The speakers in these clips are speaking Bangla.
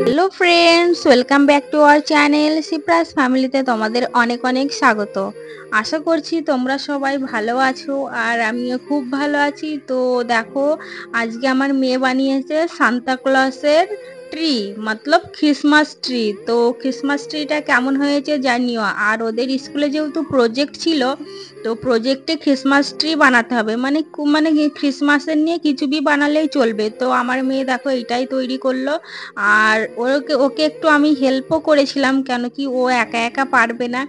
Hello friends, welcome back to our channel সিপ্রাস ফ্যামিলিতে তোমাদের অনেক অনেক স্বাগত। আশা করছি তোমরা সবাই ভালো আছো আর আমিও খুব ভালো আছি। তো দেখো, আজকে আমার মেয়ে বানিয়েছে সান্তা ক্লসের ট্রি, মতলব ক্রিসমাস ট্রি। তো ক্রিসমাস ট্রিটা কেমন হয়েছে জানিও। আর ওদের স্কুলে যেহেতু প্রজেক্ট ছিল, তো প্রজেক্টে ক্রিসমাস ট্রি বানাতে হবে, মানে ক্রিসমাসের নিয়ে কিছু বি বানালেই চলবে। তো আমার মেয়ে দেখো এইটাই তৈরি করলো। আর ওকে ওকে একটু আমি হেল্পও করেছিলাম, কেন কি ও একা একা পারবে না।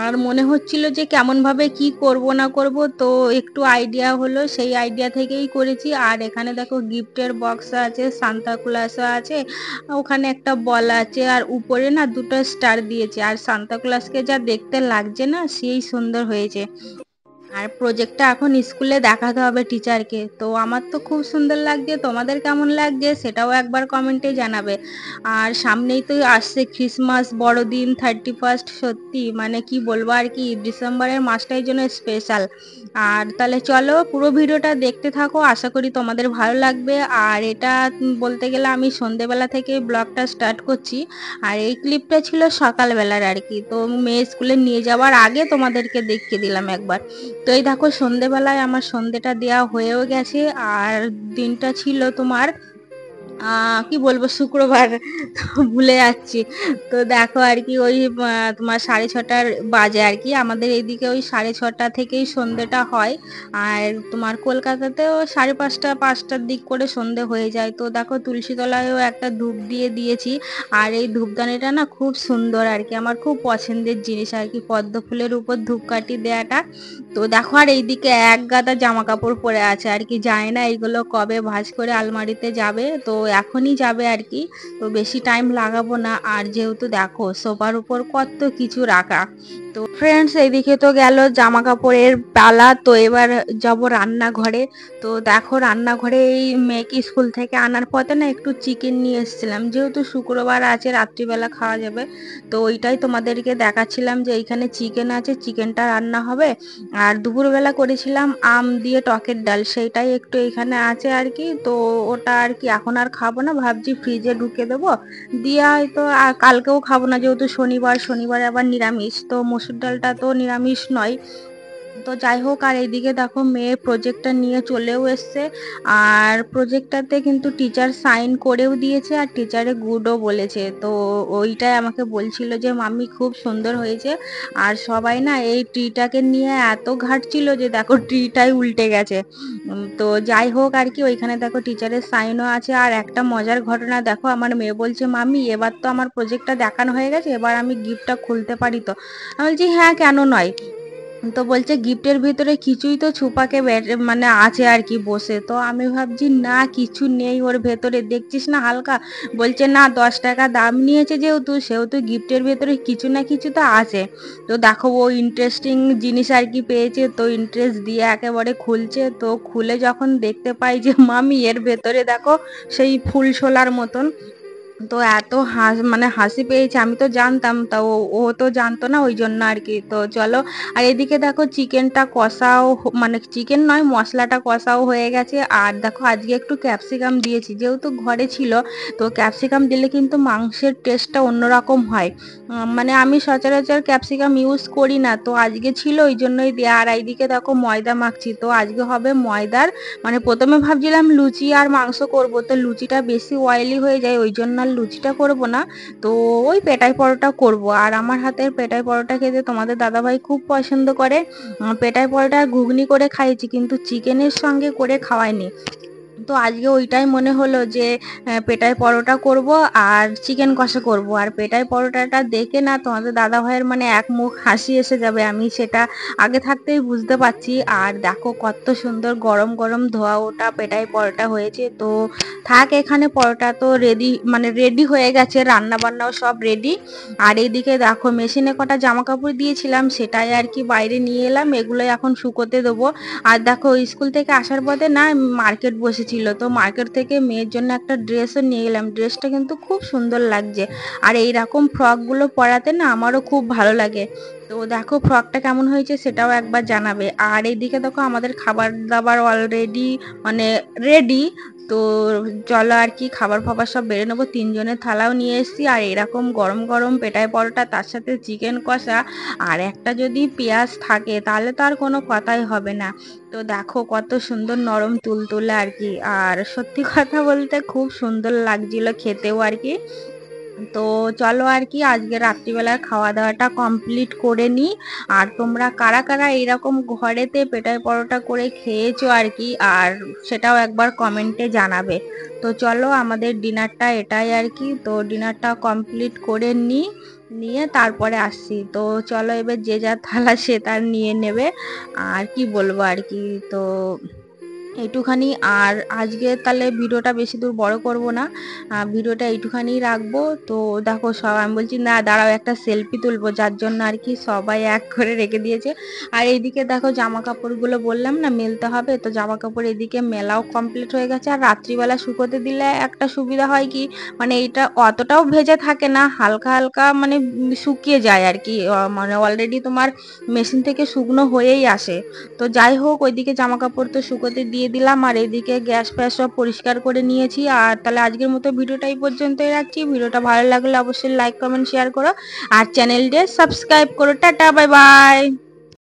আর মনে হচ্ছিল যে কেমনভাবে কি করব না করব, তো একটু আইডিয়া হলো, সেই আইডিয়া থেকেই করেছি। আর এখানে দেখো গিফটের বক্স আছে, সান্তা ক্লজও আছে, ওখানে একটা বল আছে, আর উপরে না দুটো স্টার দিয়েছে। আর সান্তা ক্লজকে যা দেখতে লাগছে না, সেই সুন্দর হয়েছে। আর প্রজেক্টটা এখন স্কুলে দেখাতে হবে টিচারকে। তো আমার তো খুব সুন্দর লাগছে, তোমাদের কেমন লাগছে সেটাও একবার কমেন্টে জানাবে। আর সামনেই তো আসছে ক্রিসমাস, বড়দিন, 31st। সত্যি মানে কি বলবো আর কি, ডিসেম্বরের মাসটাই জন্য স্পেশাল। আর তাহলে চলো পুরো ভিডিওটা দেখতে থাকো, আশা করি তোমাদের ভালো লাগবে। আর এটা বলতে গেলে আমি সন্ধেবেলা থেকে ব্লগটা স্টার্ট করছি। আর এই ক্লিপটা ছিল সকালবেলার আর কি, তো মেয়ে স্কুলে নিয়ে যাওয়ার আগে তোমাদেরকে দেখিয়ে দিলাম একবার। তো এই দেখো সন্ধেবেলায় আমার সন্ধেটা দেওয়া হয়েও গেছে। আর দিনটা ছিল তোমার কি বলবো, শুক্রবার। তো ভুলে যাচ্ছি। তো দেখো আর কি ওই তোমার 6:30টার বাজে আর কি, আমাদের এইদিকে ওই 6:30 থেকেই সন্ধেটা হয়। আর তোমার কলকাতাতেও 5:30-5টার দিক করে সন্ধে হয়ে যায়। তো দেখো তুলসী তলায়ও একটা ধূপ দিয়ে দিয়েছি। আর এই ধূপদানিটা না খুব সুন্দর আর কি, আমার খুব পছন্দের জিনিস আর কি, পদ্ম ফুলের উপর ধূপকাঠি দেয়াটা। তো দেখো আর এইদিকে এক গাদা জামা কাপড় পরে আছে আর কি, যায় না এইগুলো কবে ভাঁজ করে আলমারিতে যাবে, তো এখনই যাবে আর কি। তো বেশি টাইম লাগাবো না। আর যেহেতু দেখো সোফার উপর কত কিছু রাখা। তো ফ্রেন্ডস, এইদিকে তো গেল জামা কাপড়ের পালা, তো এবার যাব রান্নাঘরে। তো দেখো রান্নাঘরে এই মেয়েকে স্কুল থেকে আনার পথে না একটু চিকেন নিয়ে এসেছিলাম, যেহেতু শুক্রবার আছে, রাত্রিবেলা খাওয়া যাবে। তো ওইটাই তোমাদেরকে দেখাচ্ছিলাম যে এইখানে চিকেন আছে, চিকেনটা রান্না হবে। আর দুপুরবেলা করেছিলাম আম দিয়ে টকের ডাল, সেইটাই একটু এখানে আছে আর কি। তো ওটা আর কি এখন আর খাবো না, ভাবছি ফ্রিজে ঢুকে দেবো, দিয়ে হয়তো আর কালকেও খাবো না, যেহেতু শনিবার, শনিবার আবার নিরামিষ, তো মসুর ডালটা তো নিরামিষ নয়। তো যাই হোক, আর এইদিকে দেখো মেয়ে প্রজেক্টটা নিয়ে চলেও এসছে। আর প্রজেক্টটাতে কিন্তু টিচার সাইন করেও দিয়েছে, আর টিচারে গুডও বলেছে। তো ওইটাই আমাকে বলছিল যে মাম্মি খুব সুন্দর হয়েছে। আর সবাই না এই ট্রিটাকে নিয়ে এত ঘাটছিল যে দেখো ট্রিটাই উল্টে গেছে। তো যাই হোক আর কি, ওইখানে দেখো টিচারের সাইনও আছে। আর একটা মজার ঘটনা দেখো, আমার মেয়ে বলছে মাম্মি এবার তো আমার প্রজেক্টটা দেখানো হয়ে গেছে, এবার আমি গিফটটা খুলতে পারি তো? আমি বলছি হ্যাঁ, কেন নয়। তো বলছে গিফটের ভিতরে কিছুই তো ছুপাকে মানে আছে আর কি বসে। তো আমি ভাবছি না, কিছু নেই ওর ভেতরে, দেখছিস না হালকা। বলছে না, 10 টাকা দাম নিয়েছে যেহেতু, সেহেতু গিফটের ভেতরে কিছু না কিছু তো আছে। তো দেখো ও ইন্টারেস্টিং জিনিস আর কি পেয়েছে, তো ইন্টারেস্ট দিয়ে একেবারে খুলছে। তো খুলে যখন দেখতে পাই যে মামি এর ভেতরে দেখো সেই ফুল শোলার মতন, তো এত মানে হাসি পেয়েছে। আমি তো জানতাম, তা ও তো জানতো না, ওই জন্য আর কি। তো চলো, আর এদিকে দেখো চিকেনটা কষাও, মানে চিকেন নয়, মশলাটা কষাও হয়ে গেছে। আর দেখো আজকে একটু ক্যাপসিকাম দিয়েছি, যেহেতু ঘরে ছিল। তো ক্যাপসিকাম দিলে কিন্তু মাংসের টেস্টটা অন্যরকম হয়। মানে আমি সচরাচর ক্যাপসিকাম ইউজ করি না, তো আজকে ছিল ওই জন্যই দেয়া। আর এইদিকে দেখো ময়দা মাখছি, তো আজকে হবে ময়দার, মানে প্রথমে ভাবছিলাম লুচি আর মাংস করব, তো লুচিটা বেশি অয়েলি হয়ে যায়, ওই জন্য আর লুচিটা করব না। তো ওই পেটাই পরোটা করব। আর আমার হাতের পেটাই পরোটা খেতে তোমাদের দাদাভাই খুব পছন্দ করে। পেটাই পরোটা ঘুগনি করে খাইয়েছি, কিন্তু চিকেনের সঙ্গে করে খাওয়াইনি। তো আজকে ওইটাই মনে হলো যে পেটাই পরোটা করব আর চিকেন কষা করব। আর পেটাই পরোটাটা দেখে না তোমাদের দাদা ভাইয়ের মানে এক মুখ হাসি এসে যাবে, আমি সেটা আগে থাকতেই বুঝতে পারছি। আর দেখো কত সুন্দর গরম গরম ধোয়া ওটা পেটাই পরোটা হয়েছে। তো থাক, এখানে পরোটা তো রেডি, মানে রেডি হয়ে গেছে, রান্না বান্নাও সব রেডি। আর এইদিকে দেখো মেশিনে কটা জামা কাপড় দিয়েছিলাম, সেটাই আর কি বাইরে নিয়ে এলাম, এগুলোই এখন শুকোতে দেবো। আর দেখো স্কুল থেকে আসার পথে না মার্কেট বসেছিল, তো মার্কেট থেকে মেয়ের জন্য একটা ড্রেসও নিয়ে গেলাম, ড্রেসটা কিন্তু খুব সুন্দর লাগছে। আর এইরকম ফ্রকগুলো পরাতে না আমারও খুব ভালো লাগে। তো দেখো ফ্রকটা কেমন হয়েছে সেটাও একবার জানাবে। আর এইদিকে দেখো আমাদের খাবার দাবার অলরেডি মানে রেডি। তো চলো আর কি খাবার ফাবার সব বেড়ে নেবো। 3 জনের থালাও নিয়ে এসেছি, আর এরকম গরম গরম পেটাই পরোটা, তার সাথে চিকেন কষা, আর একটা যদি পেঁয়াজ থাকে তাহলে তো আর কোনো কথাই হবে না। তো দেখো কত সুন্দর নরম তুলতুলে আর কি, আর সত্যি কথা বলতে খুব সুন্দর লাগছিল খেতেও আর কি। তো চলো আর কি আজকে রাত্রিবেলার খাওয়া দাওয়াটা কমপ্লিট করে নিই। আর তোমরা কারা কারা এরকম ঘরেতে পেটাই পরোটা করে খেয়েছো আর কি, আর সেটাও একবার কমেন্টে জানাবে। তো চলো আমাদের ডিনারটা এটাই আর কি, তো ডিনারটা কমপ্লিট করে নিই, নিয়ে তারপরে আসছি। তো চলো এবার যে যার থালা সে তার নিয়ে নেবে, আর কি বলবো আর কি। তো এইটুখানি, আর আজকে তাহলে ভিডিওটা বেশি দূর বড় করব না, ভিডিওটা এইটুখানি রাখবো। তো দেখো সব আমি বলছি না দাঁড়াও একটা সেলফি তুলবো, যার জন্য আর কি সবাই এক করে রেখে দিয়েছে। আর এইদিকে দেখো জামা কাপড়গুলো বললাম না মেলতে হবে, তো জামা কাপড় এদিকে মেলাও কমপ্লিট হয়ে গেছে। আর রাত্রিবেলা শুকোতে দিলে একটা সুবিধা হয় কি, মানে এটা অতটাও ভেজে থাকে না, হালকা হালকা মানে শুকিয়ে যায় আর কি, মানে অলরেডি তোমার মেশিন থেকে শুকনো হয়েই আসে। তো যাই হোক ওইদিকে জামা কাপড় তো শুকোতে দিয়ে দিলাম, আর এদিকে গ্যাস ফ্যাস সব পরিষ্কার করে নিয়েছি। আর তাহলে আজকের মতো ভিডিওটা এই পর্যন্তই রাখছি। ভিডিওটা ভালো লাগলে অবশ্যই লাইক কমেন্ট শেয়ার করো, আর চ্যানেলটা সাবস্ক্রাইব করো। Tata bye bye.